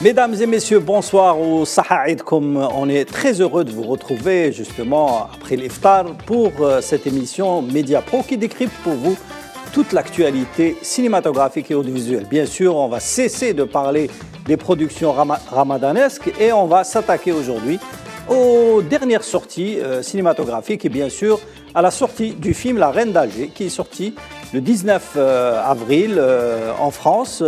Mesdames et messieurs, bonsoir ou sahaïdkoum. On est très heureux de vous retrouver justement après l'iftar pour cette émission Média Pro qui décrypte pour vous toute l'actualité cinématographique et audiovisuelle. Bien sûr, on va cesser de parler des productions ramadanesques et on va s'attaquer aujourd'hui aux dernières sorties cinématographiques et bien sûr à la sortie du film La Reine d'Alger qui est sorti le 19 avril en France,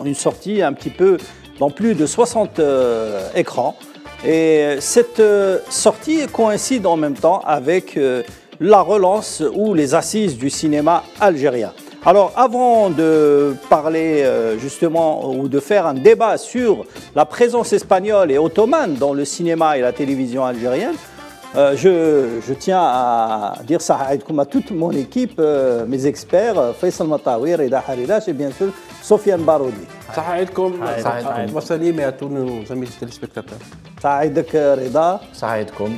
une sortie un petit peu dans plus de 60 écrans. Et cette sortie coïncide en même temps avec la relance ou les assises du cinéma algérien. Alors avant de parler justement ou de faire un débat sur la présence espagnole et ottomane dans le cinéma et la télévision algérienne, je tiens à dire ça à toute mon équipe, mes experts, Faisal Matawi, Reda Haridash et bien sûr Sofiane Baroudi. سعيدكم وسليم à tous nos amis téléspectateurs. سعيدك رضا. سعيدكم.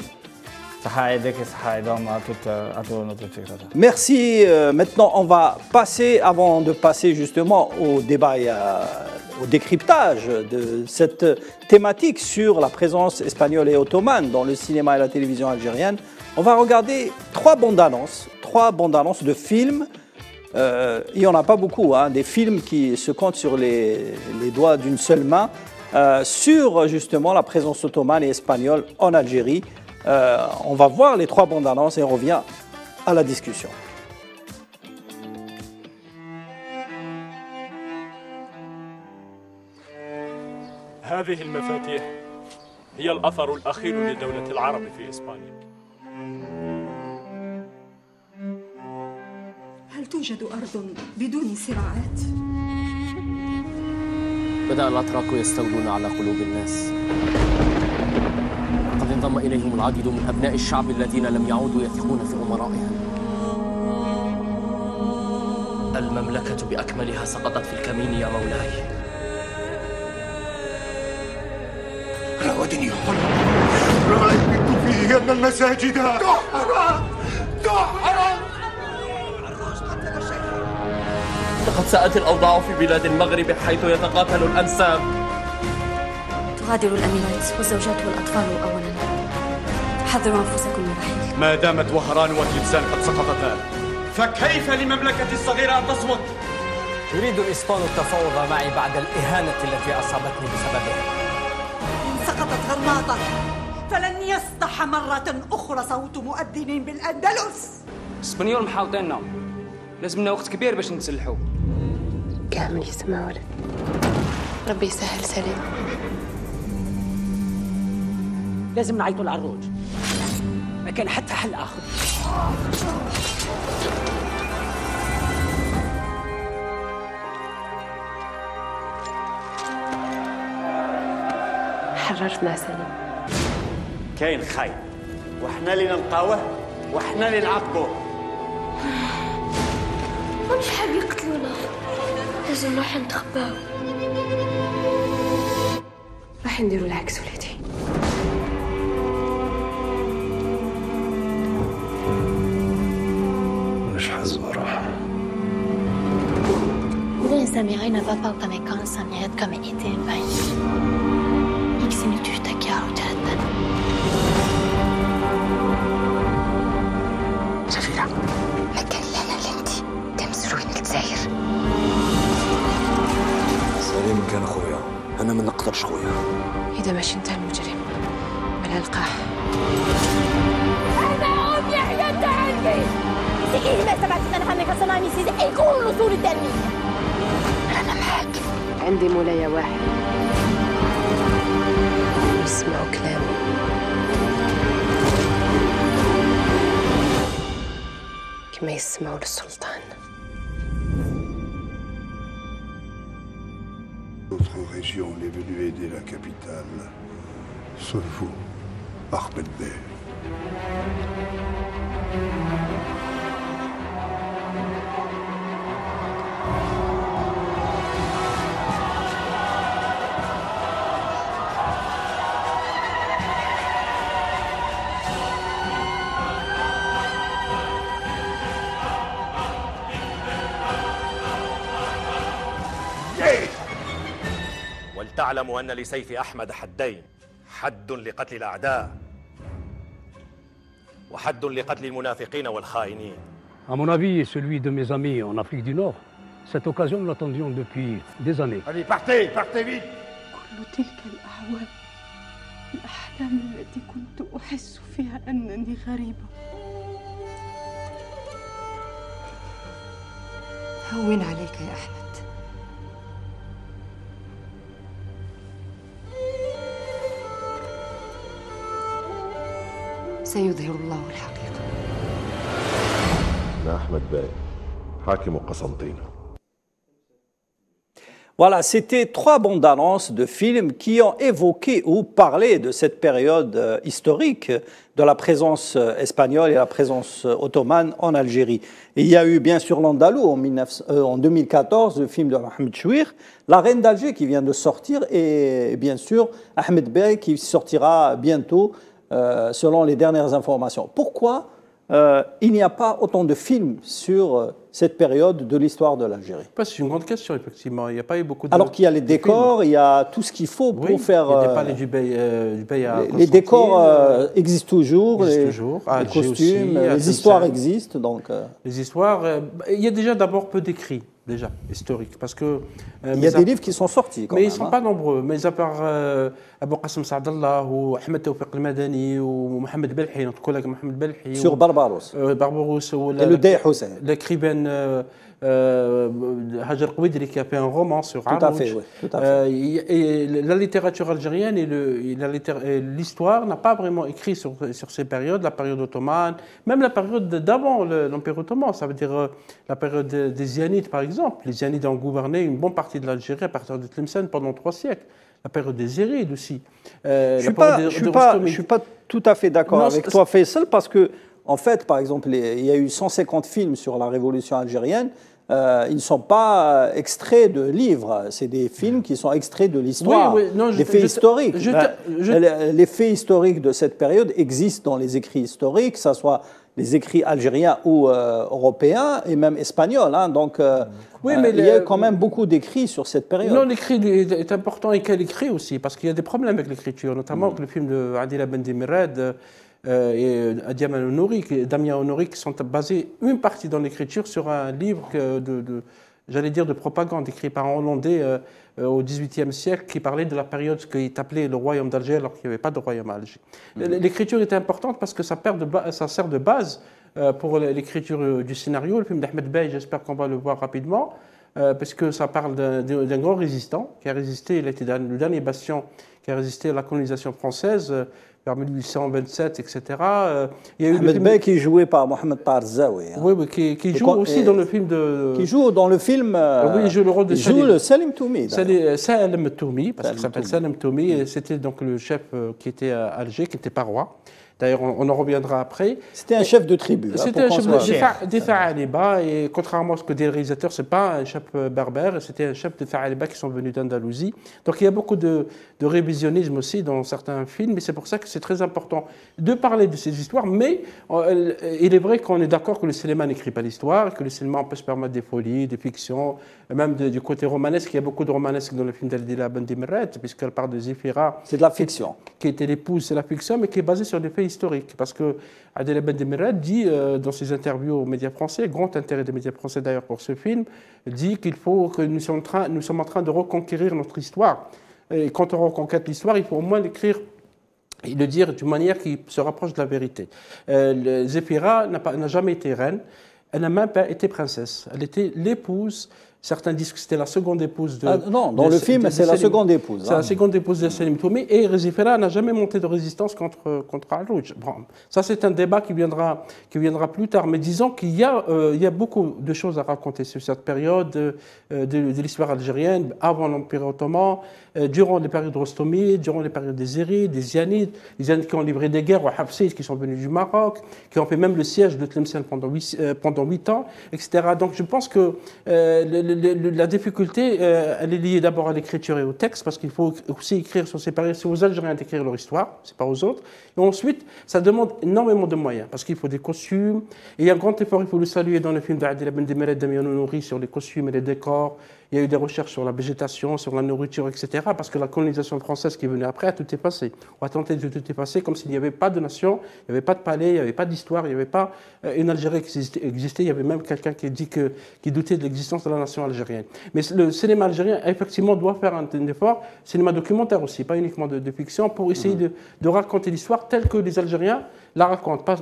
À tous nos téléspectateurs. Merci. Maintenant, on va passer, avant de passer justement au débat et au décryptage de cette thématique sur la présence espagnole et ottomane dans le cinéma et la télévision algérienne, on va regarder trois bandes annonces de films. Il n'y en a pas beaucoup, hein, des films qui se comptent sur les doigts d'une seule main sur justement la présence ottomane et espagnole en Algérie. On va voir les trois bandes annonces et on revient à la discussion. هذه المفاتيح هي الأثر الأخير لدولة العرب في إسبانيا. هل توجد أرض بدون صراعات؟ بدأ الأتراك يستولون على قلوب الناس. قد انضم إليهم العديد من أبناء الشعب الذين لم يعودوا يثقون في أمرائهم. المملكة بأكملها سقطت في الكمين يا مولاي. راودني حلم رأيت فيه أن المساجد تحرق. لقد ساءت الأوضاع في بلاد المغرب حيث يتقاتل الأنساب. تغادر الأميرات والزوجات والأطفال أولا. حذروا أنفسكم من الرحيل. ما دامت وهران وتلبسان قد سقطتا فكيف لمملكة الصغيرة أن تصمت؟ يريد الإسبان التفاوض معي بعد الإهانة التي أصابتني بسببها. إن سقطت غرناطة فلن يصدح مرة أخرى صوت مؤذن بالأندلس. الإسبانيول محاوطيننا، لازم لنا وقت كبير باش نتسلحوا. كامل يسمع ولد. ربي يسهل سليم. لازم نعيطوا العروج. ما كان حتى حل آخر. حررتنا سليم. كاين خاين وحنا اللي نلقاوه وحنا اللي نعاقبوه. مش حاب يقتلونا. لازم نروح نتخباو. راح نديروا العكس وليدي. مش حزورة. Vous Samira ne va pas comme quand Samira comme était bem. يكسني تشتكي عودة. سفيرة ما كان لنا لنتي تمسروين الجزائر. سليم كان خويا، أنا ما نقدرش خويا. إذا ماشي انت المجرم بلا القاح. أنا أم يحيى التعلمي. سكيني ما سمعت أنا همك صناني سيدي يكون الأصول التنمية. أنا معك. عندي مولاي واحد. اسمعوا كلامي. كما يسمعوا للسلطان. Notre région est venue aider la capitale. Sauf vous, Ahmed Bey. تعلم أن لسيف أحمد حدين، حد لقتل الأعداء وحد لقتل المنافقين والخائنين. À mon avis et celui de mes amis en Afrique du Nord, cette occasion nous l'attendions depuis des années. Allez, partez vite. كل تلك الأعوام الأحلام التي كنت أحس فيها أنني غريبة. هون عليك يا أحمد. سيظهر الله الحقيقة. أنا أحمد باي حاكم قسنطينة. Voilà, c'était 3 bandes annonces de films qui ont évoqué ou parlé de cette période historique de la présence espagnole et la présence ottomane en Algérie. Et il y a eu bien sûr l'Andalou en 2014, le film de Mohamed Chouir, La Reine d'Alger qui vient de sortir et bien sûr Ahmed Bey qui sortira bientôt selon les dernières informations. Pourquoi il n'y a pas autant de films sur cette période de l'histoire de l'Algérie? C'est une grande question, effectivement. Il n'y a pas eu beaucoup de... Alors qu'il y a les décors, il y a tout ce qu'il faut pour faire... Il y a des palais du Bey à les décors existent toujours, les costumes, aussi, les histoires existent. Donc, les histoires... il y a déjà d'abord peu d'écrits, déjà, historiques. Parce que, il y a des livres qui sont sortis. Mais ils ne sont pas nombreux. Mais à part Abou Qasim Saadallah, ou Ahmed Tawfiq al-Madani, ou Mohamed Belhi, notre collègue Mohamed Belhi. Sur Barbaros. Barbaros. Et le Dey Hussein. L'écrivaine Hajar Kouidri qui a fait un roman sur Arouj. Tout à fait, oui. Tout à fait. Et la littérature algérienne et l'histoire n'a pas vraiment écrit sur ces périodes, la période ottomane, même la période d'avant l'Empire ottoman, ça veut dire la période des Zianides par exemple. Les Zianides ont gouverné une bonne partie de l'Algérie à partir de Tlemcen pendant 3 siècles. La période des Zérides aussi. Je ne suis pas tout à fait d'accord avec toi, Faisal, parce que, en fait, par exemple, il y a eu 150 films sur la révolution algérienne. Ils ne sont pas extraits de livres, c'est des films qui sont extraits de l'histoire, des faits historiques. Les faits historiques de cette période existent dans les écrits historiques, que ce soit les écrits algériens ou européens et même espagnols. Hein, donc, il y a quand même beaucoup d'écrits sur cette période. Non, l'écrit est important et quel écrit aussi, parce qu'il y a des problèmes avec l'écriture, notamment avec le film de Adila Bendimirad et Damien Honouri qui sont basés une partie dans l'écriture sur un livre de propagande écrit par un Hollandais au XVIIIe siècle qui parlait de la période qui est appelée le royaume d'Alger alors qu'il n'y avait pas de royaume à Alger. L'écriture est importante parce que ça sert de base pour l'écriture du scénario. Le film d'Ahmed Bey, j'espère qu'on va le voir rapidement, parce que ça parle d'un grand résistant qui a résisté, il a été le dernier bastion qui a résisté à la colonisation française vers 1827, etc. Il y a eu Ahmed Bey qui est joué par Mohamed Tarzawi. Hein. Oui, qui joue aussi dans le film de... Qui joue dans le film... oui, il joue le rôle de Salim Toumi. Salim Toumi, parce qu'il s'appelle Salim Toumi, et c'était donc le chef qui était à Alger, qui n'était pas roi. D'ailleurs, on en reviendra après. C'était un chef de tribu. C'était un chef de Fa'aliba, et contrairement à ce que dit le réalisateur, ce n'est pas un chef berbère, c'était un chef de Fa'aliba qui sont venus d'Andalousie. Donc il y a beaucoup de révisionnisme aussi dans certains films, et c'est pour ça que c'est très important de parler de ces histoires. Mais il est vrai qu'on est d'accord que le cinéma n'écrit pas l'histoire, que le cinéma peut se permettre des folies, des fictions, même du côté romanesque. Il y a beaucoup de romanesque dans le film d'Adila Bendimirad, puisqu'elle parle de Zéphira. C'est de la fiction. Qui était l'épouse, c'est la fiction, mais qui est basée sur des faits historique, parce que Adila Bendimirad dit dans ses interviews aux médias français, grand intérêt des médias français d'ailleurs pour ce film, dit qu'il faut que nous sommes en train de reconquérir notre histoire. Et quand on reconquête l'histoire, il faut au moins l'écrire et le dire d'une manière qui se rapproche de la vérité. Zéphira n'a jamais été reine, elle n'a même pas été princesse, elle était l'épouse. Certains disent que c'était la seconde épouse de... non, dans le film, c'est la seconde épouse. C'est la seconde épouse de Salim Toumi. Et Zéphira n'a jamais monté de résistance contre Arouj. Bon, ça, c'est un débat qui viendra plus tard. Mais disons qu'il y a beaucoup de choses à raconter sur cette période de l'histoire algérienne, avant l'Empire ottoman, durant les périodes rostomides, durant les périodes des Zérides, des Zianides, les Zianides qui ont livré des guerres aux Hafsides, qui sont venus du Maroc, qui ont fait même le siège de Tlemcen pendant 8 ans, etc. Donc je pense que la difficulté, elle est liée d'abord à l'écriture et au texte, parce qu'il faut aussi écrire sur ces périodes. C'est aux Algériens d'écrire leur histoire, c'est pas aux autres. Et ensuite, ça demande énormément de moyens, parce qu'il faut des costumes. Et il y a un grand effort, il faut le saluer dans le film d'Adila Bendimirad, Damien Honouri, sur les costumes et les décors. Il y a eu des recherches sur la végétation, sur la nourriture, etc. Parce que la colonisation française qui est venue après a tout effacé. On a tenté de tout effacer comme s'il n'y avait pas de nation, il n'y avait pas de palais, il n'y avait pas d'histoire, il n'y avait pas une Algérie qui existait. Il y avait même quelqu'un qui doutait de l'existence de la nation algérienne. Mais le cinéma algérien, effectivement, doit faire un effort, cinéma documentaire aussi, pas uniquement de fiction, pour essayer de raconter l'histoire telle que les Algériens la racontent, pas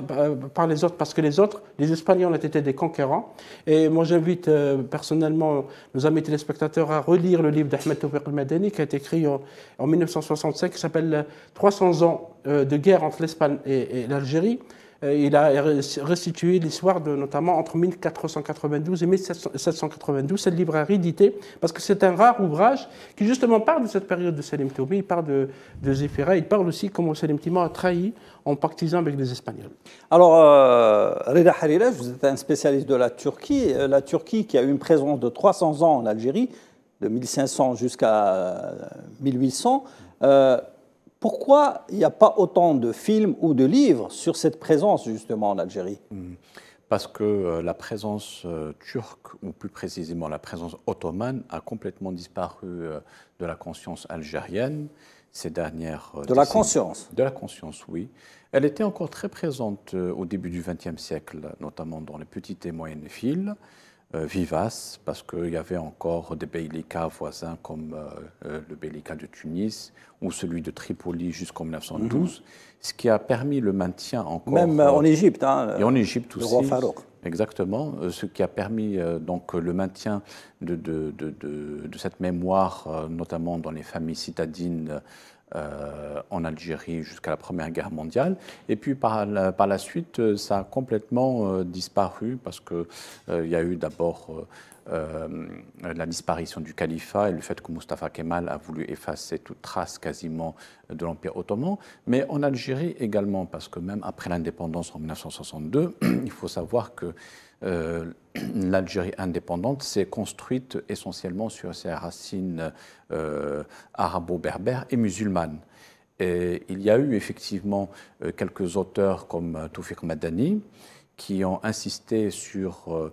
par les autres, parce que les autres, les Espagnols ont été des conquérants. Et moi, j'invite personnellement nos amis téléspectateurs à relire le livre d'Ahmed Toufiq al-Madani qui a été écrit en 1965, qui s'appelle 300 ans de guerre entre l'Espagne et l'Algérie. Il a restitué l'histoire notamment entre 1492 et 1792. C'est le livre à rééditer parce que c'est un rare ouvrage qui justement parle de cette période de Selim Toumi, il parle de Zéphira, il parle aussi comment Selim Toumi a trahi en pactisant avec les Espagnols. Alors, Reda Harira, vous êtes un spécialiste de la Turquie qui a eu une présence de 300 ans en Algérie, de 1500 jusqu'à 1800. Pourquoi il n'y a pas autant de films ou de livres sur cette présence justement en Algérie? Parce que la présence turque, ou plus précisément la présence ottomane, a complètement disparu de la conscience algérienne ces dernières décennies. De la conscience? De la conscience, oui. Elle était encore très présente au début du XXe siècle, notamment dans les petites et moyennes villes, vivaces, parce qu'il y avait encore des beylikats voisins comme le beylikat de Tunis ou celui de Tripoli jusqu'en 1912, ce qui a permis le maintien encore... Même en Égypte, hein, et en Égypte aussi. Le roi Farouk. Exactement, ce qui a permis donc le maintien de cette mémoire, notamment dans les familles citadines en Algérie jusqu'à la Première Guerre mondiale. Et puis par la suite, ça a complètement disparu parce qu'il y a eu d'abord la disparition du califat et le fait que Mustafa Kemal a voulu effacer toute trace quasiment de l'Empire ottoman, mais en Algérie également, parce que même après l'indépendance en 1962, il faut savoir que l'Algérie indépendante s'est construite essentiellement sur ses racines arabo-berbères et musulmanes. Et il y a eu effectivement quelques auteurs comme Toufiq Madani qui ont insisté sur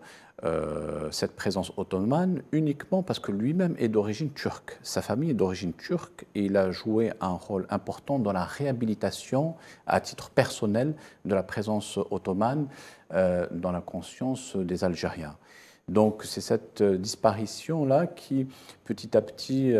cette présence ottomane uniquement parce que lui-même est d'origine turque. Sa famille est d'origine turque et il a joué un rôle important dans la réhabilitation à titre personnel de la présence ottomane dans la conscience des Algériens. Donc c'est cette disparition-là qui, petit à petit,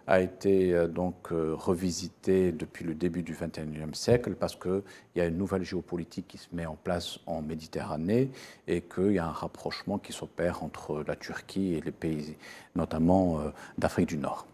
a été revisitée depuis le début du XXIe siècle parce qu'il y a une nouvelle géopolitique qui se met en place en Méditerranée et qu'il y a un rapprochement qui s'opère entre la Turquie et les pays, notamment d'Afrique du Nord.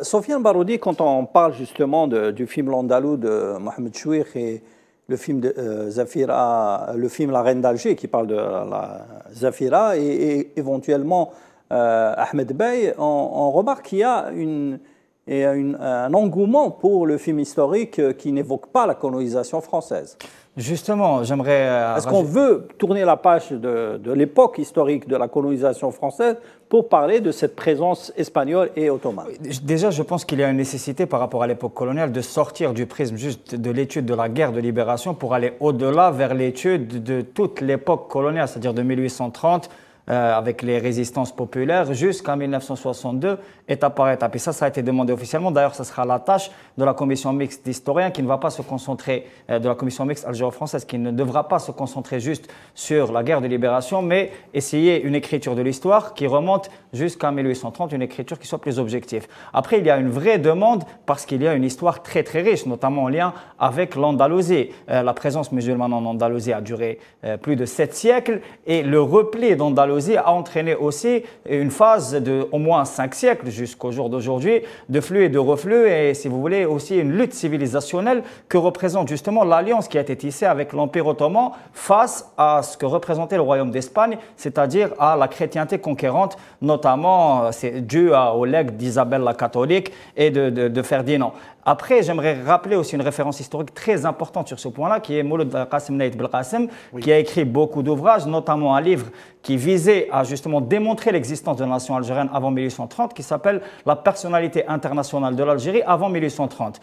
Sofiane Baroudi, quand on parle justement du film L'Andalou de Mohamed Chouikh et le film de Zafira, le film La Reine d'Alger qui parle de la Zafira et éventuellement Ahmed Bey, on remarque qu'il y a un engouement pour le film historique qui n'évoque pas la colonisation française. Justement, j'aimerais... Est-ce qu'on veut tourner la page de l'époque historique de la colonisation française pour parler de cette présence espagnole et ottomane? Déjà, je pense qu'il y a une nécessité par rapport à l'époque coloniale de sortir du prisme juste de l'étude de la guerre de libération pour aller au-delà vers l'étude de toute l'époque coloniale, c'est-à-dire de 1830, avec les résistances populaires jusqu'en 1962, étape par étape. Et ça a été demandé officiellement. D'ailleurs, ça sera la tâche de la commission mixte d'historiens qui ne va pas se concentrer, de la commission mixte algéro-française, qui ne devra pas se concentrer juste sur la guerre de libération, mais essayer une écriture de l'histoire qui remonte jusqu'en 1830, une écriture qui soit plus objective. Après, il y a une vraie demande parce qu'il y a une histoire très très riche, notamment en lien avec l'Andalousie. La présence musulmane en Andalousie a duré plus de 7 siècles et le repli d'Andalousie a entraîné aussi une phase de au moins 5 siècles jusqu'au jour d'aujourd'hui de flux et de reflux et si vous voulez aussi une lutte civilisationnelle que représente justement l'alliance qui a été tissée avec l'Empire ottoman face à ce que représentait le royaume d'Espagne, c'est-à-dire à la chrétienté conquérante, notamment c'est dû au legs d'Isabelle la catholique et de Ferdinand. Après, j'aimerais rappeler aussi une référence historique très importante sur ce point-là, qui est Mouloud Qasim Naït Belqasem, qui a écrit beaucoup d'ouvrages, notamment un livre qui visait à justement démontrer l'existence de la nation algérienne avant 1830, qui s'appelle « La personnalité internationale de l'Algérie avant 1830 ».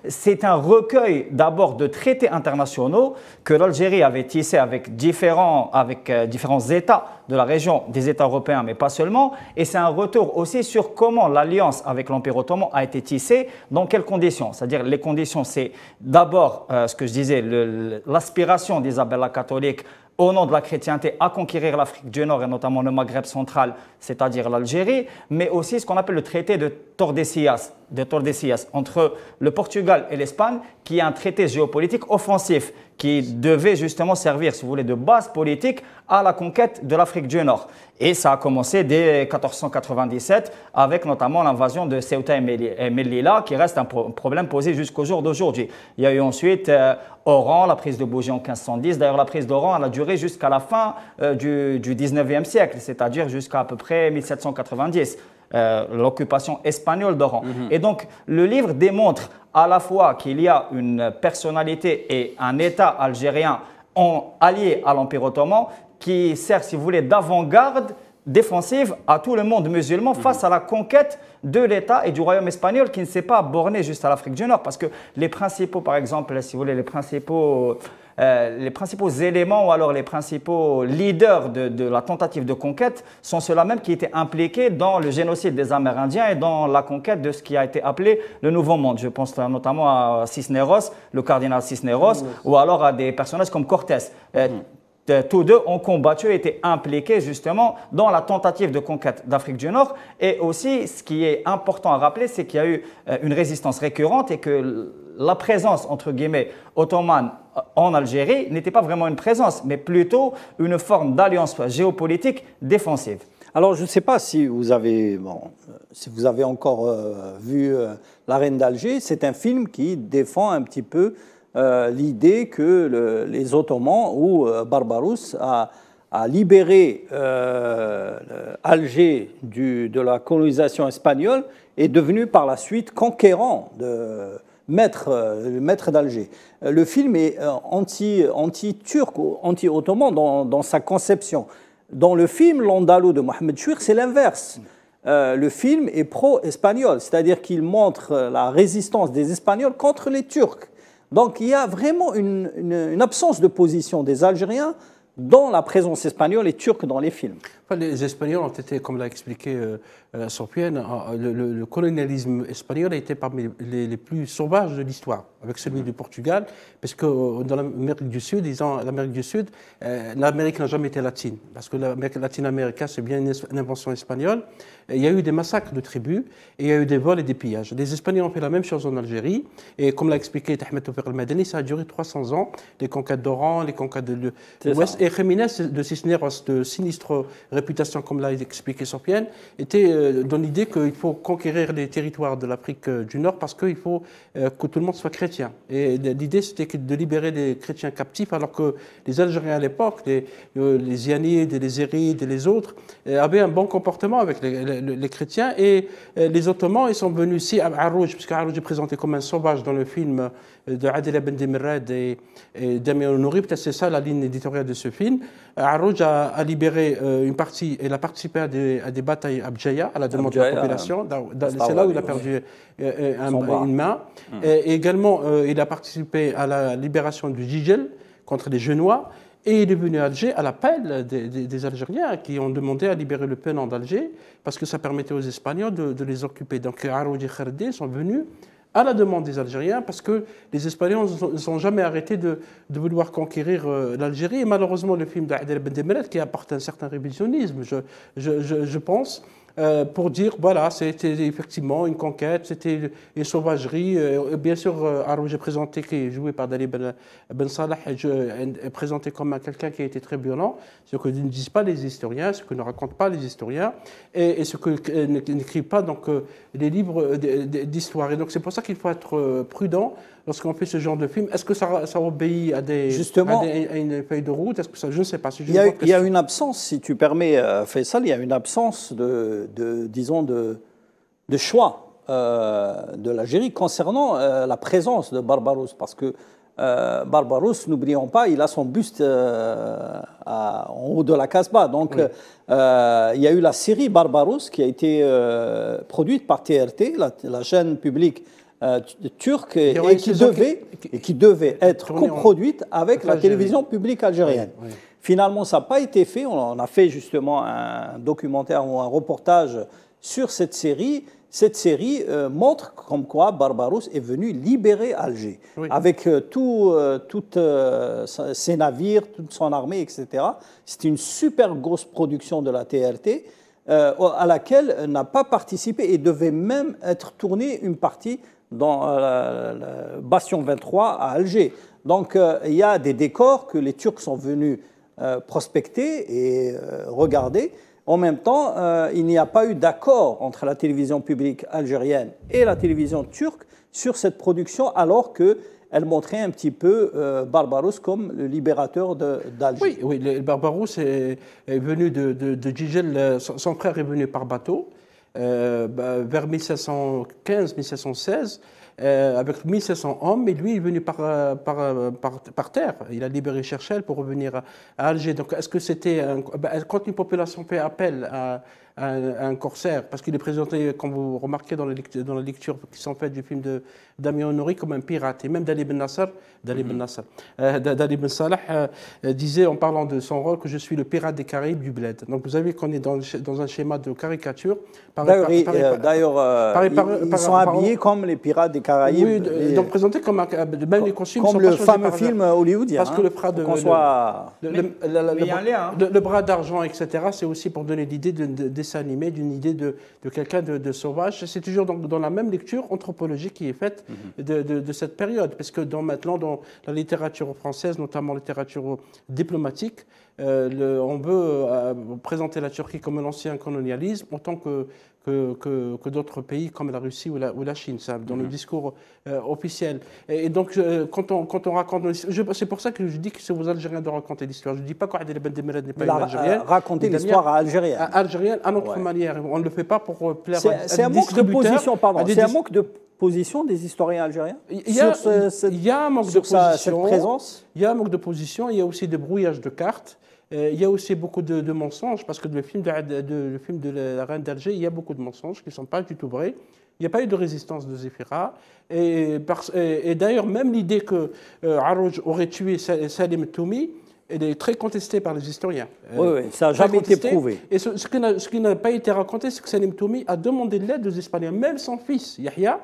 C'est un recueil d'abord de traités internationaux que l'Algérie avait tissés avec différents États de la région, des États européens, mais pas seulement. Et c'est un retour aussi sur comment l'alliance avec l'Empire ottoman a été tissée, dans quelles conditions. C'est-à-dire les conditions, c'est d'abord ce que je disais, l'aspiration d'Isabelle la catholique au nom de la chrétienté à conquérir l'Afrique du Nord et notamment le Maghreb central, c'est-à-dire l'Algérie, mais aussi ce qu'on appelle le traité de Tordesillas entre le Portugal et l'Espagne, qui est un traité géopolitique offensif qui devait justement servir, si vous voulez, de base politique à la conquête de l'Afrique du Nord. Et ça a commencé dès 1497 avec notamment l'invasion de Ceuta et Melilla, qui reste un problème posé jusqu'au jour d'aujourd'hui. Il y a eu ensuite Oran, la prise de Bougie en 1510. D'ailleurs, la prise d'Oran, elle a duré jusqu'à la fin du 19e siècle, c'est-à-dire jusqu'à peu près 1790. L'occupation espagnole d'Oran. Et donc, le livre démontre à la fois qu'il y a une personnalité et un État algérien allié à l'Empire ottoman qui sert, si vous voulez, d'avant-garde défensive à tout le monde musulman face à la conquête de l'État et du royaume espagnol qui ne s'est pas borné juste à l'Afrique du Nord. Parce que les principaux, par exemple, si vous voulez, les principaux éléments ou alors les principaux leaders de la tentative de conquête sont ceux-là même qui étaient impliqués dans le génocide des Amérindiens et dans la conquête de ce qui a été appelé le Nouveau Monde. Je pense notamment à Cisneros, le cardinal Cisneros, ou alors à des personnages comme Cortés. Tous deux ont combattu et été impliqués justement dans la tentative de conquête d'Afrique du Nord. Et aussi, ce qui est important à rappeler, c'est qu'il y a eu une résistance récurrente et que la présence, entre guillemets, ottomane en Algérie n'était pas vraiment une présence, mais plutôt une forme d'alliance géopolitique défensive. Alors, je ne sais pas si vous avez, si vous avez encore vu La Reine d'Alger. C'est un film qui défend un petit peu l'idée que les Ottomans ou Barbarousse a libéré Alger de la colonisation espagnole et est devenu par la suite conquérant maître d'Alger. Le film est anti-turc, anti-ottoman dans sa conception. Dans le film L'Andalou de Mohamed Chouir, c'est l'inverse. Le film est pro-espagnol, c'est-à-dire qu'il montre la résistance des Espagnols contre les Turcs. Donc il y a vraiment une absence de position des Algériens dans la présence espagnole et turque dans les films. Les Espagnols ont été, comme l'a expliqué Sofiane, le colonialisme espagnol a été parmi les plus sauvages de l'histoire, avec celui du Portugal, parce que dans l'Amérique du Sud, l'Amérique n'a jamais été latine, parce que l'Amérique latine-américaine, c'est bien une invention espagnole. Il y a eu des massacres de tribus, et il y a eu des vols et des pillages. Les Espagnols ont fait la même chose en Algérie, et comme l'a expliqué Ahmed Toufiq al-Madani, ça a duré 300 ans, les conquêtes d'Oran, les conquêtes de l'Ouest, et Jiménez de Cisneros, de sinistre réputation, comme l'a expliqué Sofiane, était dans l'idée qu'il faut conquérir les territoires de l'Afrique du Nord parce qu'il faut que tout le monde soit chrétien. Et l'idée, c'était de libérer les chrétiens captifs, alors que les Algériens à l'époque, les Ianides, les Érides et les autres, avaient un bon comportement avec les chrétiens. Et les Ottomans, ils sont venus ici à Arrouj, puisque Arrouj est présenté comme un sauvage dans le film de Adila Ben Demirad et Damien Honouri. Peut-être c'est ça la ligne éditoriale de ce film. Arrouj a libéré une partie, il a participé à des batailles à Bjaya, à la demande de la population. C'est là où il a perdu une main. Et également, il a participé à la libération du Jijel contre les Genois. Et il est venu à Alger à l'appel des Algériens qui ont demandé à libérer le Pénan d'Alger parce que ça permettait aux Espagnols de les occuper. Donc Arrouj et Kherdé sont venus à la demande des Algériens, parce que les Espagnols ne sont jamais arrêtés de vouloir conquérir l'Algérie. Et malheureusement, le film d'Adel Ben Demirad, qui apporte un certain révisionnisme, je pense, pour dire, voilà, c'était effectivement une conquête, c'était une sauvagerie. Bien sûr, Arrouj est présenté, qui est joué par Dali Ben Salah, est présenté comme quelqu'un qui a été très violent, ce que ne disent pas les historiens, ce que ne racontent pas les historiens, et ce que n'écrivent pas donc, les livres d'histoire. Et donc c'est pour ça qu'il faut être prudent lorsqu'on fait ce genre de film. Est-ce que ça obéit à une feuille de route? Est-ce que ça, je ne sais pas. Il y a une absence, si tu permets, Faisal, il y a une absence de choix de l'Algérie concernant la présence de Barbarousse, parce que Barbarousse, n'oublions pas, il a son buste en haut de la Casbah. Donc, il y a eu la série Barbarousse qui a été produite par TRT, la chaîne publique turque, et qui devait être coproduite avec la télévision publique algérienne. Oui, oui. Finalement, ça n'a pas été fait. On a fait justement un documentaire ou un reportage sur cette série. Cette série montre comme quoi Barbarousse est venu libérer Alger, avec tous ses navires, toute son armée, etc. C'est une super grosse production de la TRT à laquelle n'a pas participé et devait même être tournée une partie dans Bastion 23 à Alger. Donc il y a des décors que les Turcs sont venus prospecter et regarder. En même temps, il n'y a pas eu d'accord entre la télévision publique algérienne et la télévision turque sur cette production, alors qu'elle montrait un petit peu Barbarousse comme le libérateur d'Alger. Oui, le Barbarousse est venu de Gigel, son frère est venu par bateau vers 1515-1616. Avec 1700 hommes, et lui est venu par terre. Il a libéré Cherchel pour revenir à Alger. Donc, est-ce que c'était quand une population fait appel à un corsaire, parce qu'il est présenté, comme vous remarquez dans la lecture qui sont faites du film de Damien Honoré, comme un pirate, et même Dali Ben Salah disait en parlant de son rôle que je suis le pirate des Caraïbes du bled. Donc vous savez qu'on est dans un schéma de caricature. D'ailleurs, ils sont habillés comme les pirates des Caraïbes. Oui, donc présentés comme même les costumes comme le fameux film hollywoodien. Parce que le bras d'argent, etc., c'est aussi pour donner l'idée de dessin animé, d'une idée de quelqu'un de sauvage. C'est toujours dans la même lecture anthropologique qui est faite de cette période. Parce que maintenant, dans la littérature française, notamment la littérature diplomatique, on veut présenter la Turquie comme un ancien colonialisme, autant que d'autres pays comme la Russie ou la Chine, ça, dans le discours officiel. Et donc, quand on raconte... C'est pour ça que je dis que c'est aux Algériens de raconter l'histoire. Je ne dis pas qu'Adel Ben Demirad n'est pas une Algérienne. Raconter l'histoire à Algérienne. Algérienne, à notre manière. On ne le fait pas pour plaire à c'est un manque de position, pardon. C'est un manque de position des historiens algériens il y a un manque de position, cette présence. Il y a un manque de position, il y a aussi des brouillages de cartes. Il y a aussi beaucoup de mensonges, parce que le film de la Reine d'Alger, il y a beaucoup de mensonges qui ne sont pas du tout vrais. Il n'y a pas eu de résistance de Zéphira. Et d'ailleurs, même l'idée que Harouj aurait tué Salim Toumi, elle est très contestée par les historiens. Oui, ça n'a jamais été prouvé. Et ce qui n'a pas été raconté, c'est que Salim Toumi a demandé de l'aide aux Espagnols. Même son fils, Yahya,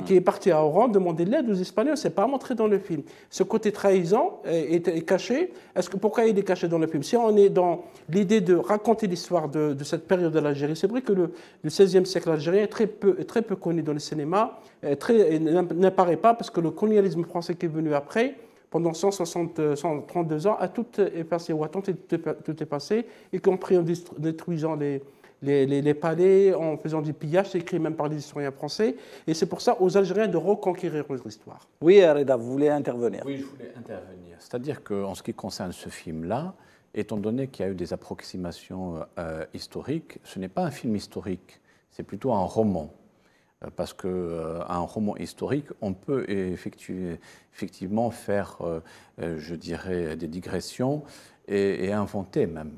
qui est parti à Oran, demandait de l'aide aux Espagnols. Ce n'est pas montré dans le film. Ce côté trahison est caché. Pourquoi il est caché dans le film? Si on est dans l'idée de raconter l'histoire de cette période de l'Algérie, c'est vrai que le XVIe siècle algérien est très peu connu dans le cinéma, n'apparaît pas parce que le colonialisme français qui est venu après, pendant 132 ans, a tout effacé, ou a tenté de tout effacer, y compris en détruisant les palais, en faisant du pillage. C'est écrit même par les historiens français. Et c'est pour ça aux Algériens de reconquérir leur histoire. Oui, Reda, vous voulez intervenir? Oui, je voulais intervenir. C'est-à-dire qu'en ce qui concerne ce film-là, étant donné qu'il y a eu des approximations historiques, ce n'est pas un film historique, c'est plutôt un roman. Parce qu'un roman historique, on peut effectivement faire, je dirais, des digressions et inventer même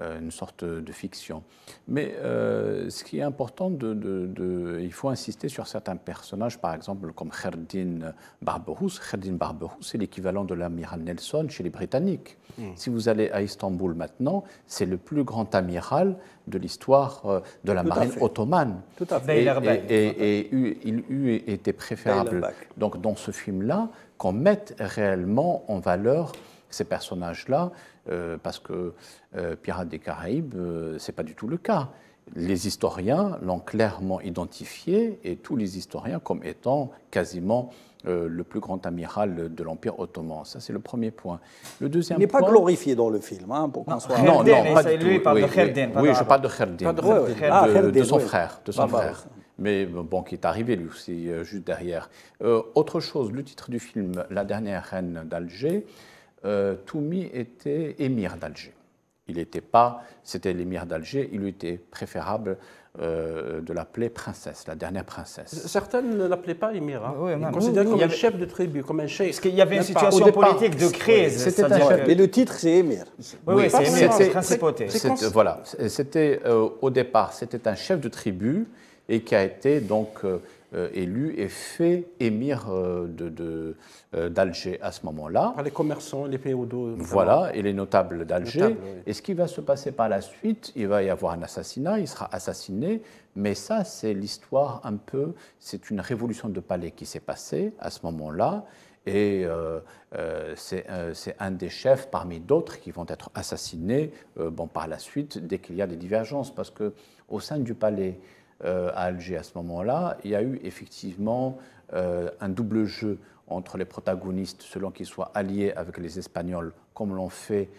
une sorte de fiction. Mais ce qui est important, il faut insister sur certains personnages, par exemple comme Kherdin Barberousse. Kherdin Barberousse, c'est l'équivalent de l'amiral Nelson chez les Britanniques. Si vous allez à Istanbul maintenant, c'est le plus grand amiral de l'histoire de la marine ottomane. Tout à fait. Et il eût été préférable, donc dans ce film-là, qu'on mette réellement en valeur ces personnages-là, parce que Pirates des Caraïbes, ce n'est pas du tout le cas. Les historiens l'ont clairement identifié, et tous les historiens comme étant quasiment le plus grand amiral de l'Empire ottoman. Ça, c'est le premier point. Le deuxième point... Il n'est pas glorifié dans le film, hein, pour qu'on soit... Non, pas du tout. Lui, il parle de Kherdin. Oui, je parle de Kherdin, de son frère. Mais bon, qui est arrivé lui aussi, juste derrière. Autre chose, le titre du film, La dernière reine d'Alger, Toumi était émir d'Alger. Il n'était pas, c'était l'émir d'Alger, il lui était préférable de l'appeler princesse, la dernière princesse. Certains ne l'appelaient pas émir. Hein. Oui, ils considéraient comme un chef de tribu, comme un cheikh. Parce qu'il y avait une situation politique de crise. Mais le titre, c'est émir. Oui, c'est émir, c'est principauté. Voilà, c'était au départ, c'était un chef de tribu et qui a été donc élu et fait émir d'Alger à ce moment-là. Par les commerçants, les féodaux. Voilà, et les notables d'Alger. Oui. Et ce qui va se passer par la suite, il va y avoir un assassinat, il sera assassiné, mais ça, c'est l'histoire un peu, c'est une révolution de palais qui s'est passée à ce moment-là, et c'est un des chefs parmi d'autres qui vont être assassinés par la suite, dès qu'il y a des divergences, parce qu'au sein du palais, à Alger à ce moment-là, il y a eu effectivement un double jeu entre les protagonistes, selon qu'ils soient alliés avec les Espagnols, comme l'ont fait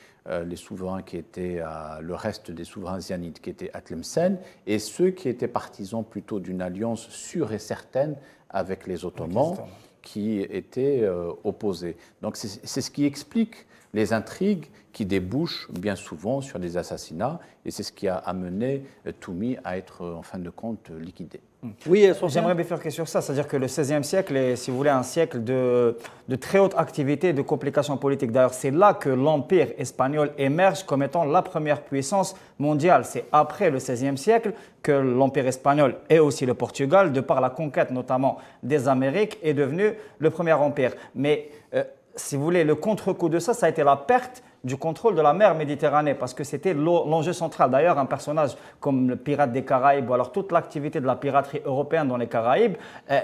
les souverains qui étaient, le reste des souverains zianides qui étaient à Tlemcen, et ceux qui étaient partisans plutôt d'une alliance sûre et certaine avec les Ottomans, qui étaient opposés. Donc c'est ce qui explique les intrigues qui débouchent bien souvent sur des assassinats, et c'est ce qui a amené Toumi à être en fin de compte liquidé. Oui, j'aimerais bifurquer sur ça, c'est-à-dire que le XVIe siècle est, si vous voulez, un siècle de très haute activité, de complications politiques. D'ailleurs, c'est là que l'Empire espagnol émerge comme étant la première puissance mondiale. C'est après le XVIe siècle que l'Empire espagnol et aussi le Portugal, de par la conquête notamment des Amériques, est devenu le premier empire. Mais si vous voulez, le contre-coup de ça, ça a été la perte du contrôle de la mer Méditerranée, parce que c'était l'enjeu central. D'ailleurs, un personnage comme le pirate des Caraïbes, ou alors toute l'activité de la piraterie européenne dans les Caraïbes,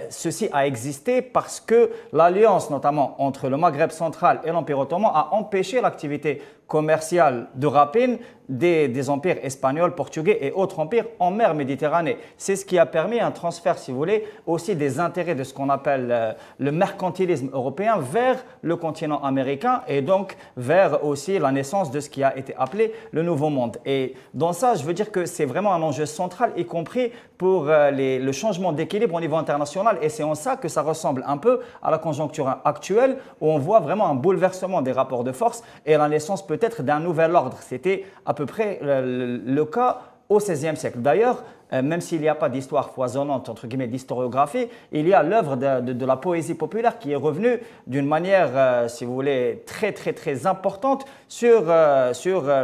ceci a existé parce que l'alliance, notamment entre le Maghreb central et l'Empire ottoman, a empêché l'activité commerciale de rapine des empires espagnols, portugais et autres empires en mer Méditerranée. C'est ce qui a permis un transfert, si vous voulez, aussi des intérêts de ce qu'on appelle le mercantilisme européen vers le continent américain, et donc vers aussi la naissance de ce qui a été appelé le Nouveau Monde. Et dans ça, je veux dire que c'est vraiment un enjeu central, y compris pour le changement d'équilibre au niveau international, et c'est en ça que ça ressemble un peu à la conjoncture actuelle, où on voit vraiment un bouleversement des rapports de force et la naissance peut-être d'un nouvel ordre. C'était à peu près le cas au XVIe siècle. D'ailleurs, même s'il n'y a pas d'histoire foisonnante, entre guillemets, d'historiographie, il y a l'œuvre de la poésie populaire qui est revenue d'une manière, si vous voulez, très importante sur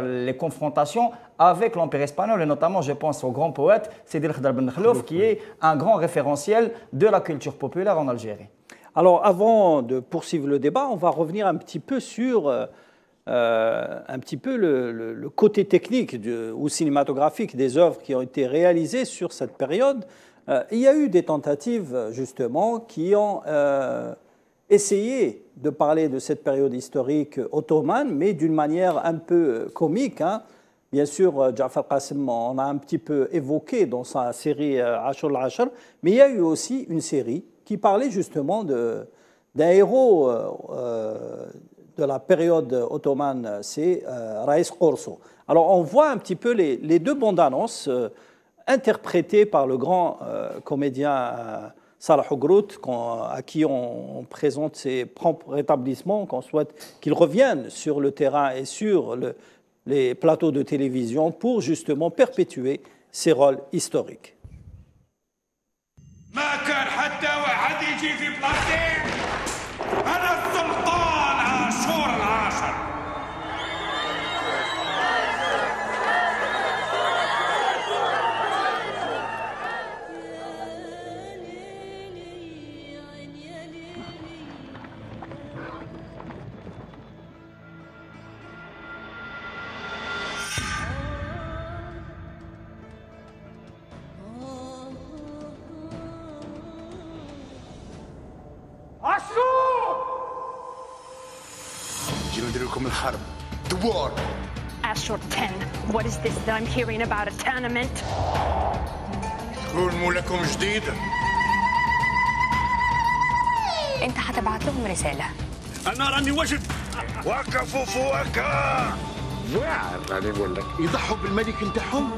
les confrontations avec l'Empire espagnol, et notamment, je pense au grand poète Sidi El Khdar Ben Khlouf, qui est un grand référentiel de la culture populaire en Algérie. Alors, avant de poursuivre le débat, on va revenir un petit peu sur le côté technique ou cinématographique des œuvres qui ont été réalisées sur cette période. Il y a eu des tentatives, justement, qui ont essayé de parler de cette période historique ottomane, mais d'une manière un peu comique, hein. Bien sûr, Ja'far Qasim, on a un petit peu évoqué dans sa série Ashur al-Ashar, mais il y a eu aussi une série qui parlait justement d'un héros de la période ottomane, c'est Raïs Korso. Alors on voit un petit peu les deux bandes annonces interprétées par le grand comédien Salah Ougrout, à qui on présente ses prompts rétablissements, qu'on souhaite qu'il revienne sur le terrain et sur les plateaux de télévision pour justement perpétuer ses rôles historiques. The war. Ashur 10. What is this that I'm hearing about a tournament? تكون ملكم جديد؟ انت هتبعت لهم رسالة. أنا راني وجد. وقفوا فوقها. واعر راني نقول لك يضحوا بالملك نتاعهم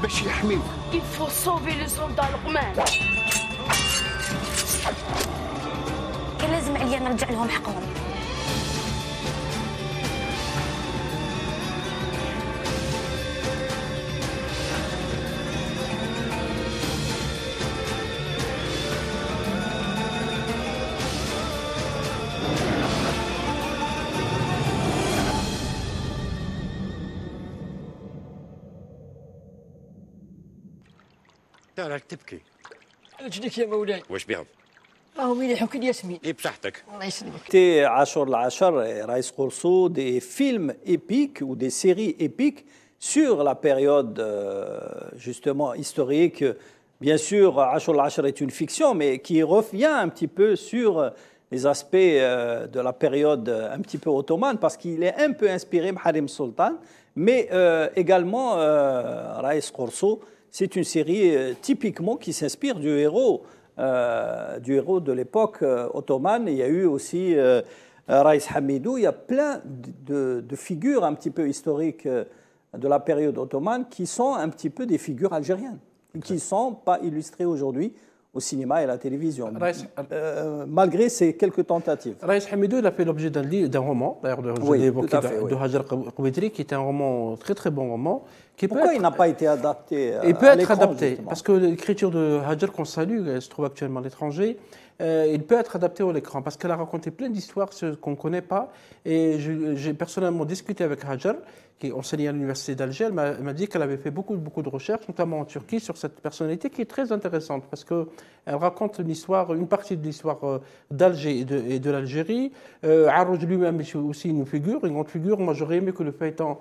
باش يحميوك. Il faut sauver les soldats لقمان. كان لازم عليا نرجع لهم حقهم. انت راك تبكي. اجلك يا مولاي. واش بهم؟ راهو مليح وكل ياسمين. اي بصحتك. الله يسلمك. C'était Ashur al-Ashar et Raïs Khorso, des films épiques ou des séries épiques sur la période justement historique. Bien sûr, Ashur al-Ashar est une fiction, mais qui revient un petit peu sur les aspects de la période un petit peu ottomane, parce qu'il est un peu inspiré de Harim Sultan, mais également Raïs Khorso, c'est une série typiquement qui s'inspire du héros de l'époque ottomane. Il y a eu aussi Raïs Hamidou, il y a plein de figures un petit peu historiques de la période ottomane qui sont un petit peu des figures algériennes, qui ne sont pas illustrées aujourd'hui au cinéma et à la télévision, malgré ces quelques tentatives. Raïs Hamidou, il a fait l'objet d'un roman, d'ailleurs de Hajar Kouedri, qui est un roman, très très bon roman. Pourquoi il n'a pas été adapté Il peut être adapté, parce que l'écriture de Hajar, qu'on salue, elle se trouve actuellement à l'étranger, il peut être adapté à l'écran, parce qu'elle a raconté plein d'histoires qu'on ne connaît pas. Et j'ai personnellement discuté avec Hajar, qui enseignait à l'université d'Alger. Elle m'a dit qu'elle avait fait beaucoup de recherches, notamment en Turquie, sur cette personnalité qui est très intéressante, parce qu'elle raconte une partie de l'histoire d'Alger et de l'Algérie. Arrouj lui-même est aussi une grande figure. Moi, j'aurais aimé que le feuilleton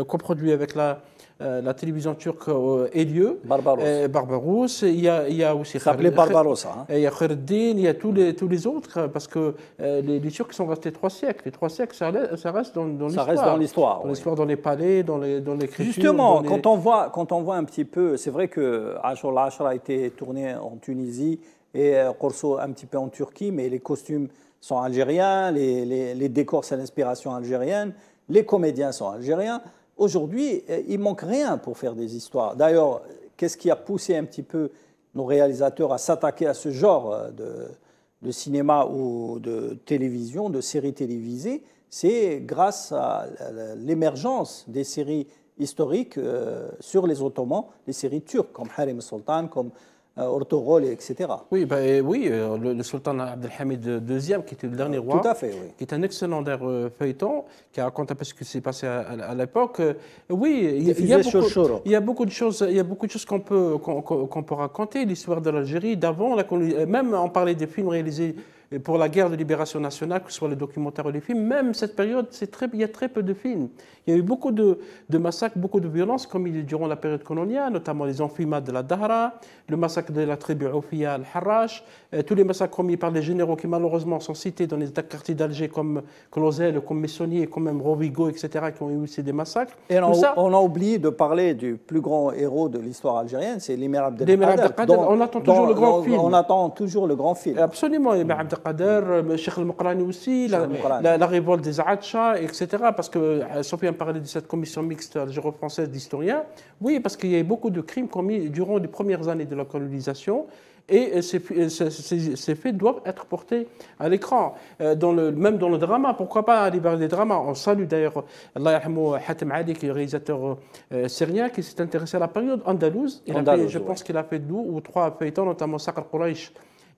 coproduit avec la télévision turque ait lieu. Barbaros. Il y a aussi... Ça s'appelait Barbaros. Il y a Khaireddin, il y a tous les autres, parce que les Turcs sont restés 3 siècles. Les 3 siècles, ça reste dans l'histoire. Ça reste dans l'histoire. Dans l'histoire, dans les palais, dans l'écriture. Justement, quand on voit un petit peu, c'est vrai que Ashur al-Ashar a été tourné en Tunisie et Khorso un petit peu en Turquie, mais les costumes sont algériens, les décors, c'est l'inspiration algérienne, les comédiens sont algériens. Aujourd'hui, il manque rien pour faire des histoires. D'ailleurs, qu'est-ce qui a poussé un petit peu nos réalisateurs à s'attaquer à ce genre de cinéma ou de télévision, de séries télévisées? C'est grâce à l'émergence des séries historiques sur les Ottomans, les séries turques comme Harim Sultan, comme Ortogol, etc. Oui, le sultan Abdelhamid II, qui était le dernier roi, tout à fait, oui. Qui est un excellent feuilleton, qui raconte un peu ce qui s'est passé à l'époque. Oui, il y a beaucoup de choses qu'on peut raconter. L'histoire de l'Algérie d'avant, même on parlait des films réalisés pour la guerre de libération nationale, que ce soit les documentaires ou les films, même cette période, il y a très peu de films. Il y a eu beaucoup de massacres, beaucoup de violences, comme durant la période coloniale, notamment les enfumades de la Dahra, le massacre de la tribu Oufia al-Harrach, tous les massacres commis par les généraux qui malheureusement sont cités dans les quartiers d'Alger comme Clozel, comme Messonnier, comme même Rovigo, etc., qui ont eu aussi des massacres. Et on a oublié de parler du plus grand héros de l'histoire algérienne, c'est l'Émir Abdelkader. On attend toujours le grand film. On attend toujours le grand film. Absolument, l'Émir Abdelkader, Cheikh al-Muqrani aussi, la révolte des Aatcha, etc. Parce que Sofiane parlait de cette commission mixte algéro-française d'historiens. Oui, parce qu'il y a eu beaucoup de crimes commis durant les premières années de la colonisation. Et ces faits doivent être portés à l'écran, même dans le drama. Pourquoi pas aller vers les dramas? On salue d'ailleurs Allah yarhamou Hatem Ali, qui est réalisateur syrien, qui s'est intéressé à la période andalouse. Je pense qu'il a fait 2 ou 3 feuilletons, notamment Saqr Quraysh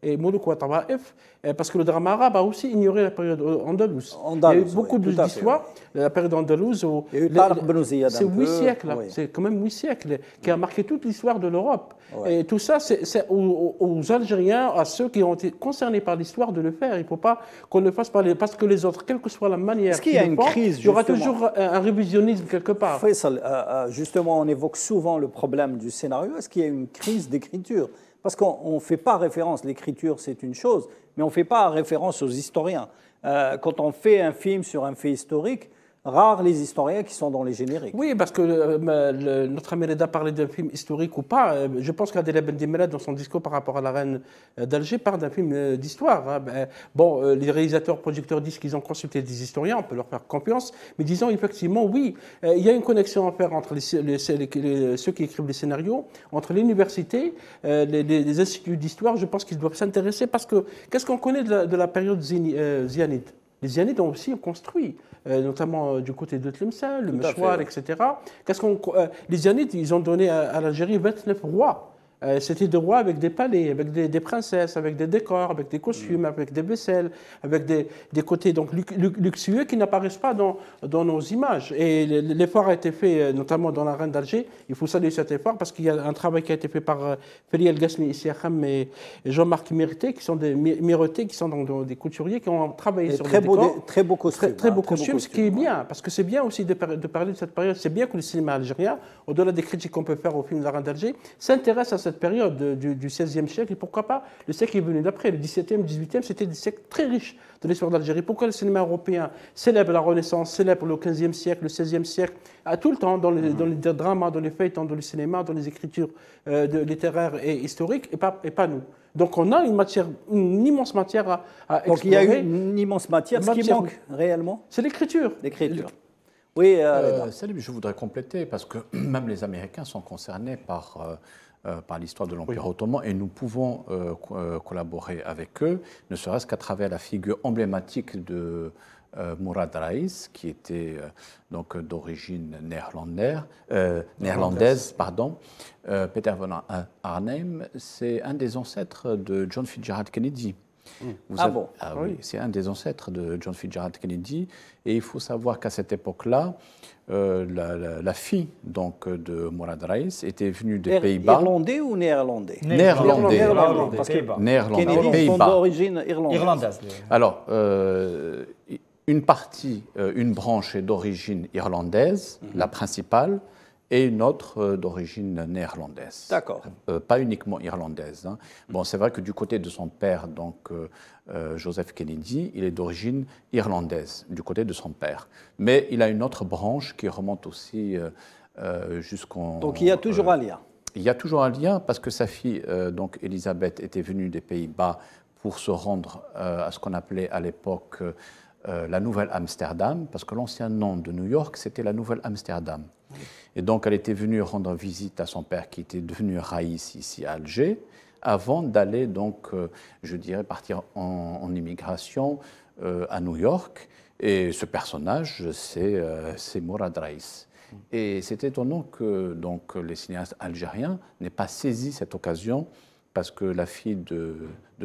et Moulouk wa Tawaif, parce que le drama arabe a aussi ignoré la période andalouse. Il y a eu beaucoup d'histoires, la période andalouse. C'est 8 siècles, c'est quand même 8 siècles, qui a marqué toute l'histoire de l'Europe. Et tout ça, c'est aux Algériens, à ceux qui ont été concernés par l'histoire, de le faire. Il ne faut pas qu'on le fasse parce que les autres, quelle que soit la manière, est-ce qu'il y a une crise, il y aura toujours un révisionnisme quelque part. Faisal, justement, on évoque souvent le problème du scénario. Est-ce qu'il y a une crise d'écriture? Parce qu'on ne fait pas référence, l'écriture c'est une chose, mais on ne fait pas référence aux historiens. Quand on fait un film sur un fait historique, rares les historiens qui sont dans les génériques. Oui, parce que notre ami Reda parlait d'un film historique ou pas. Je pense qu'Adela Bendimeled, dans son discours par rapport à la reine d'Alger, parle d'un film d'histoire. Les réalisateurs, producteurs disent qu'ils ont consulté des historiens, on peut leur faire confiance, mais disons effectivement, oui, il y a une connexion à faire entre ceux qui écrivent les scénarios, entre l'université, les instituts d'histoire. Je pense qu'ils doivent s'intéresser parce que qu'est-ce qu'on connaît de la période zianide? Les Zianides ont aussi construit, notamment du côté de Tlemcen, le Mechouar, etc. Les Zianides, ils ont donné à l'Algérie 29 rois. c'était des rois avec des palais, avec des princesses, avec des décors, avec des costumes, avec des vaisselles, avec des côtés donc luxueux qui n'apparaissent pas dans nos images. Et l'effort a été fait notamment dans la Reine d'Alger. Il faut saluer cet effort parce qu'il y a un travail qui a été fait par Feri El Ghasmi Issiakham et Jean-Marc Mireté, qui sont donc des couturiers qui ont travaillé sur des décors. Très beaux costumes. Très beaux costumes, ce qui est bien, parce que c'est bien aussi de parler de cette période. C'est bien que le cinéma algérien, au-delà des critiques qu'on peut faire au film de la Reine d'Alger, s'intéresse à cette période du XVIe siècle. Et pourquoi pas le siècle qui est venu d'après, le XVIIe, XVIIIe, c'était des siècles très riches de l'histoire d'Algérie. Pourquoi le cinéma européen célèbre la Renaissance, célèbre le XVe siècle, le XVIe siècle, à tout le temps, dans les dramas, dans les feuilletons, dans le cinéma, dans les écritures littéraires et historiques, et pas nous. Donc on a une immense matière à explorer. Donc il y a une immense matière. Ce qui manque réellement, c'est l'écriture. Oui, Salim, je voudrais compléter, parce que même les Américains sont concernés par l'histoire de l'Empire ottoman, et nous pouvons collaborer avec eux, ne serait-ce qu'à travers la figure emblématique de Mourad Reis, qui était donc d'origine néerlandaise. Peter von Arnhem, c'est un des ancêtres de John Fitzgerald Kennedy. Bon. Oui, c'est un des ancêtres de John Fitzgerald Kennedy, et il faut savoir qu'à cette époque-là, la fille donc de Mourad Reis était venue des Pays-Bas. Irlandais ou néerlandais? Néerlandais. Kennedy, Pays-Bas. sont d'origine irlandaise. Alors, une branche est d'origine irlandaise, la principale, et une autre d'origine néerlandaise. D'accord. Pas uniquement irlandaise. Hein. Bon, c'est vrai que du côté de son père, donc Joseph Kennedy, il est d'origine irlandaise, du côté de son père. Mais il a une autre branche qui remonte aussi jusqu'en... Donc il y a toujours un lien. Il y a toujours un lien parce que sa fille, donc Elisabeth, était venue des Pays-Bas pour se rendre à ce qu'on appelait à l'époque la Nouvelle Amsterdam, parce que l'ancien nom de New York, c'était la Nouvelle Amsterdam. Et donc, elle était venue rendre visite à son père qui était devenu Raïs ici à Alger, avant d'aller donc, je dirais, partir en immigration à New York. Et ce personnage, c'est Mourad Reis. Et c'est étonnant que donc, les cinéastes algériens n'aient pas saisi cette occasion, parce que la fille de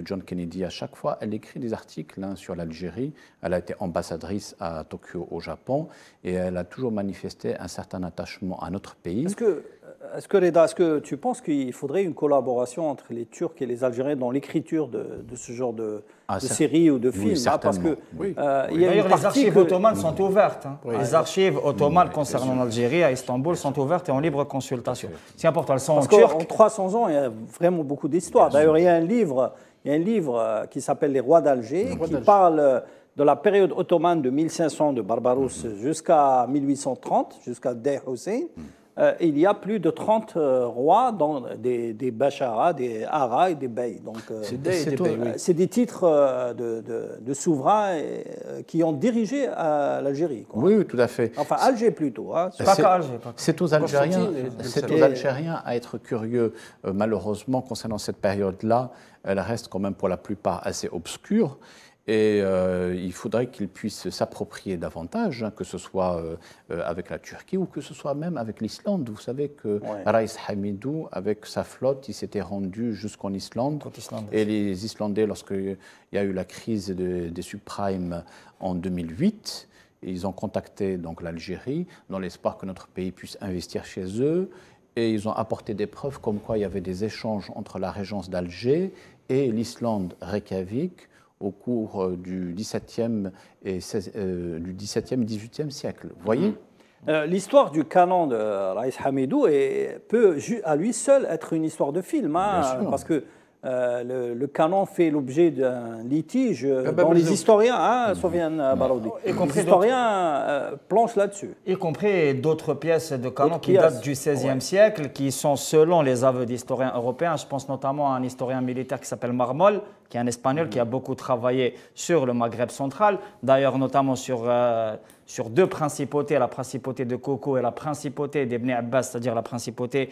John Kennedy, à chaque fois, elle écrit des articles sur l'Algérie. Elle a été ambassadrice à Tokyo, au Japon, et elle a toujours manifesté un certain attachement à notre pays. Est-ce que Reda, est-ce que tu penses qu'il faudrait une collaboration entre les Turcs et les Algériens dans l'écriture de ce genre de série ou de film? Oui, parce que d'ailleurs, les archives ottomanes sont ouvertes. Les archives ottomanes concernant l'Algérie à Istanbul sont ouvertes et en libre consultation. C'est important, elles sont en turc. En 300 ans, il y a vraiment beaucoup d'histoires. D'ailleurs, il y a un livre qui s'appelle Les Rois d'Alger, qui parle de la période ottomane de 1500 de Barbarousse jusqu'à 1830, jusqu'à Dey Hussein. Il y a plus de 30 rois, dans des Bachara, des Ara et des Bey. Donc, c'est des titres de souverains qui ont dirigé l'Algérie. Oui, tout à fait. Enfin, Alger plutôt. Hein. C'est aux Algériens à être curieux. Malheureusement, concernant cette période-là, elle reste quand même pour la plupart assez obscure. Et il faudrait qu'ils puissent s'approprier davantage, que ce soit avec la Turquie ou que ce soit même avec l'Islande. Vous savez que Reis Hamidou, avec sa flotte, il s'était rendu jusqu'en Islande. Et les Islandais, lorsqu'il y a eu la crise des subprimes en 2008, ils ont contacté donc l'Algérie dans l'espoir que notre pays puisse investir chez eux. Et ils ont apporté des preuves comme quoi il y avait des échanges entre la régence d'Alger et l'Islande Reykjavik au cours du XVIIe et XVIIIe siècle. Vous voyez ? L'histoire du canon de Reis Hamidou peut à lui seul être une histoire de film, parce que le canon fait l'objet d'un litige dont les historiens, Sofiane Baroudi, les historiens planchent là-dessus. Y compris d'autres pièces de canon qui datent du XVIe siècle, qui sont selon les aveux d'historiens européens. Je pense notamment à un historien militaire qui s'appelle Marmol, qui est un Espagnol qui a beaucoup travaillé sur le Maghreb central, d'ailleurs notamment sur deux principautés, la principauté de Koko et la principauté d'Ibn Abbas, c'est-à-dire la principauté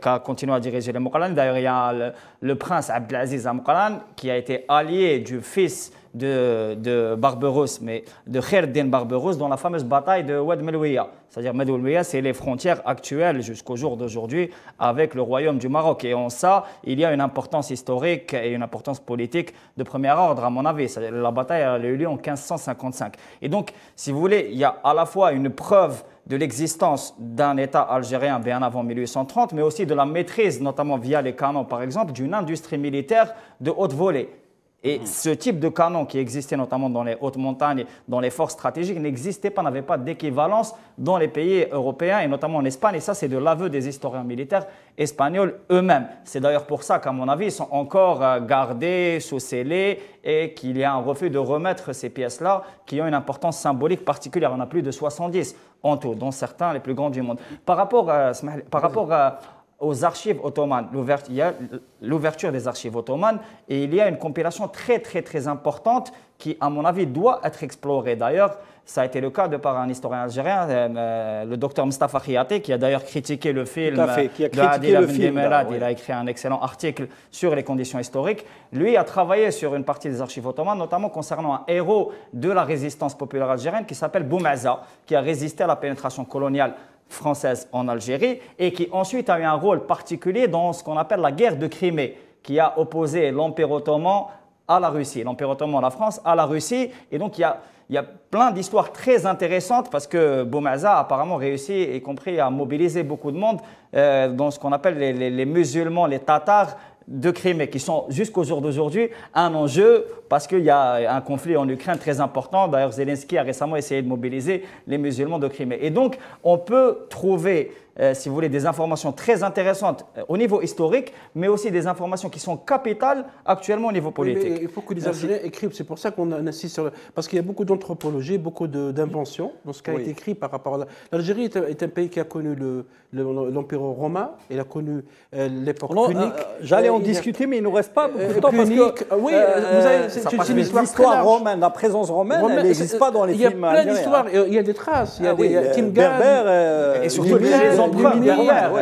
qu'a continué à diriger les Mouqalan. D'ailleurs, il y a le prince Abdelaziz Amqalan qui a été allié du fils de Barberousse, mais de Khair el-Din Barberousse dans la fameuse bataille de Oued Melouia. C'est-à-dire Melouia, c'est les frontières actuelles jusqu'au jour d'aujourd'hui avec le royaume du Maroc. Et en ça, il y a une importance historique et une importance politique de premier ordre, à mon avis. La bataille a eu lieu en 1555. Et donc, si vous voulez, il y a à la fois une preuve de l'existence d'un État algérien bien avant 1830, mais aussi de la maîtrise, notamment via les canons par exemple, d'une industrie militaire de haute volée. Et ce type de canon qui existait notamment dans les hautes montagnes, dans les forces stratégiques, n'existait pas, n'avait pas d'équivalence dans les pays européens et notamment en Espagne. Et ça, c'est de l'aveu des historiens militaires espagnols eux-mêmes. C'est d'ailleurs pour ça qu'à mon avis, ils sont encore gardés sous scellés et qu'il y a un refus de remettre ces pièces-là qui ont une importance symbolique particulière. On a plus de 70 en tout, dont certains les plus grands du monde. Par rapport aux archives ottomanes, il y a l'ouverture des archives ottomanes et il y a une compilation très importante qui, à mon avis, doit être explorée. D'ailleurs, ça a été le cas de par un historien algérien, le docteur Mustafa Khiati, qui a d'ailleurs critiqué le film de Adil Abdelmelad. Il a écrit un excellent article sur les conditions historiques. Lui a travaillé sur une partie des archives ottomanes, notamment concernant un héros de la résistance populaire algérienne qui s'appelle Boumaza, qui a résisté à la pénétration coloniale française en Algérie et qui ensuite a eu un rôle particulier dans ce qu'on appelle la guerre de Crimée, qui a opposé l'Empire ottoman à la Russie, l'Empire ottoman, la France, à la Russie. Et donc, il y a plein d'histoires très intéressantes parce que Boumaza a apparemment réussi, y compris à mobiliser beaucoup de monde dans ce qu'on appelle les musulmans, les Tatars de Crimée, qui sont jusqu'au jour d'aujourd'hui un enjeu parce qu'il y a un conflit en Ukraine très important. D'ailleurs, Zelensky a récemment essayé de mobiliser les musulmans de Crimée. Et donc, on peut trouver, si vous voulez, des informations très intéressantes au niveau historique, mais aussi des informations qui sont capitales actuellement au niveau politique. Oui, mais il faut que les Algériens écrivent. C'est pour ça qu'on insiste sur... Parce qu'il y a beaucoup d'anthropologie, beaucoup d'inventions dans ce qui a été écrit par rapport à... L'Algérie est un pays qui a connu l'Empire romain, il a connu l'époque punique. J'allais en discuter, mais il ne nous reste pas beaucoup de temps parce que... Oui, vous avez... C'est une l'histoire romaine, la présence romaine, elle n'existe pas dans les films algériens. Il y a plein d'histoires, il y a des traces, il y a des Timgan, et surtout les empereurs.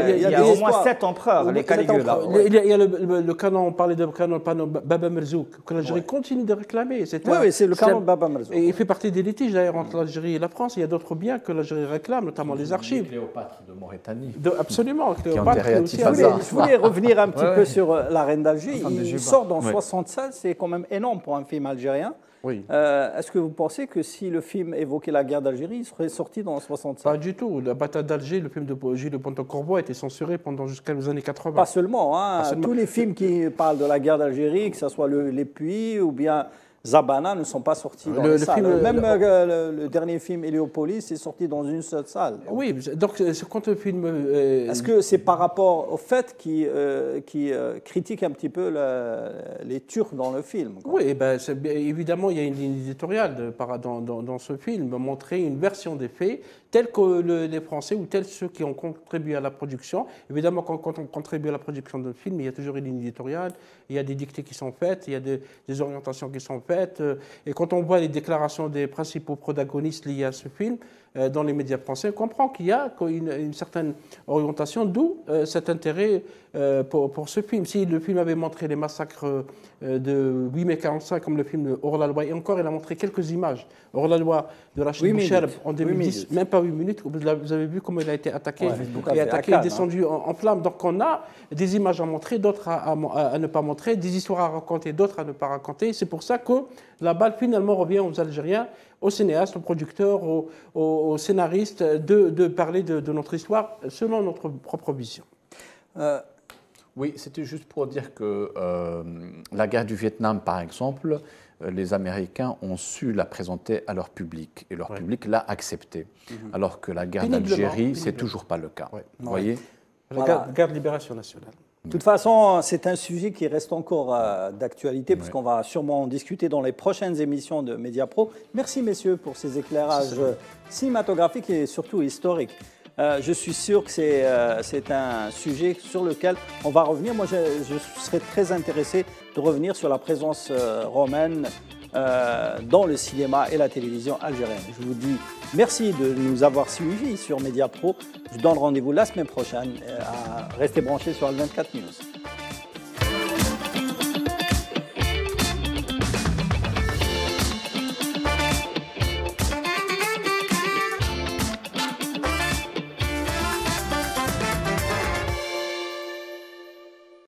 Il y a au moins 7 empereurs, les Caligula. Il y a le canon, on parlait de canon Baba Merzouk, que l'Algérie continue de réclamer. Oui, c'est le canon Baba Merzouk. Et il fait partie des litiges d'ailleurs entre l'Algérie et la France. Il y a d'autres biens que l'Algérie réclame, notamment les archives. Cléopâtre de Mauritanie. Absolument, Cléopâtre aussi. Je voulais revenir un petit peu sur la reine d'Alger. Il sort dans 67, c'est quand même énorme pour un film algérien. Oui. Est-ce que vous pensez que si le film évoquait la guerre d'Algérie, il serait sorti dans 67? Pas du tout. La bataille d'Alger, le film de Gilles Pontocorvo a été censuré pendant jusqu'à les années 80. Pas seulement, hein. Pas seulement. Tous les films qui parlent de la guerre d'Algérie, que ce soit Les Puits ou bien Zabana, ne sont pas sortis dans les salles. Même le dernier film, Héliopolis, est sorti dans une seule salle. Oui, donc quand le film... Est-ce que c'est par rapport au fait qui critique un petit peu les Turcs dans le film, quoi? Oui, évidemment, il y a une ligne éditoriale dans ce film, montrer une version des faits tels que les Français ou tels ceux qui ont contribué à la production. Évidemment, quand on contribue à la production d'un film, il y a toujours une ligne éditoriale, il y a des dictées qui sont faites, il y a des orientations qui sont faites. Et quand on voit les déclarations des principaux protagonistes liés à ce film dans les médias français, on comprend qu'il y a une certaine orientation, d'où cet intérêt pour ce film. Si le film avait montré les massacres de 8 mai 45, comme le film Hors la loi, et encore, il a montré quelques images. Hors la loi de Rachid Boucherb en 2010, même pas 8 minutes, vous avez vu comment il a été attaqué. Il a attaqué, descendu en flammes. Donc on a des images à montrer, d'autres à ne pas montrer, des histoires à raconter, d'autres à ne pas raconter. C'est pour ça que la balle finalement revient aux Algériens, aux cinéastes, aux producteurs, aux scénaristes, de parler de notre histoire selon notre propre vision. Oui, c'était juste pour dire que la guerre du Vietnam, par exemple, les Américains ont su la présenter à leur public et leur public l'a acceptée. Alors que la guerre d'Algérie, c'est toujours pas le cas. Vous voyez ? La guerre de libération nationale. De toute façon, c'est un sujet qui reste encore d'actualité, puisqu'on va sûrement en discuter dans les prochaines émissions de Mediapro. Merci, messieurs, pour ces éclairages cinématographiques et surtout historiques. Je suis sûr que c'est un sujet sur lequel on va revenir. Moi, je serais très intéressé de revenir sur la présence romaine dans le cinéma et la télévision algérienne. Je vous dis merci de nous avoir suivis sur Mediapro. Je vous donne rendez-vous la semaine prochaine. Restez branchés sur Al 24 News.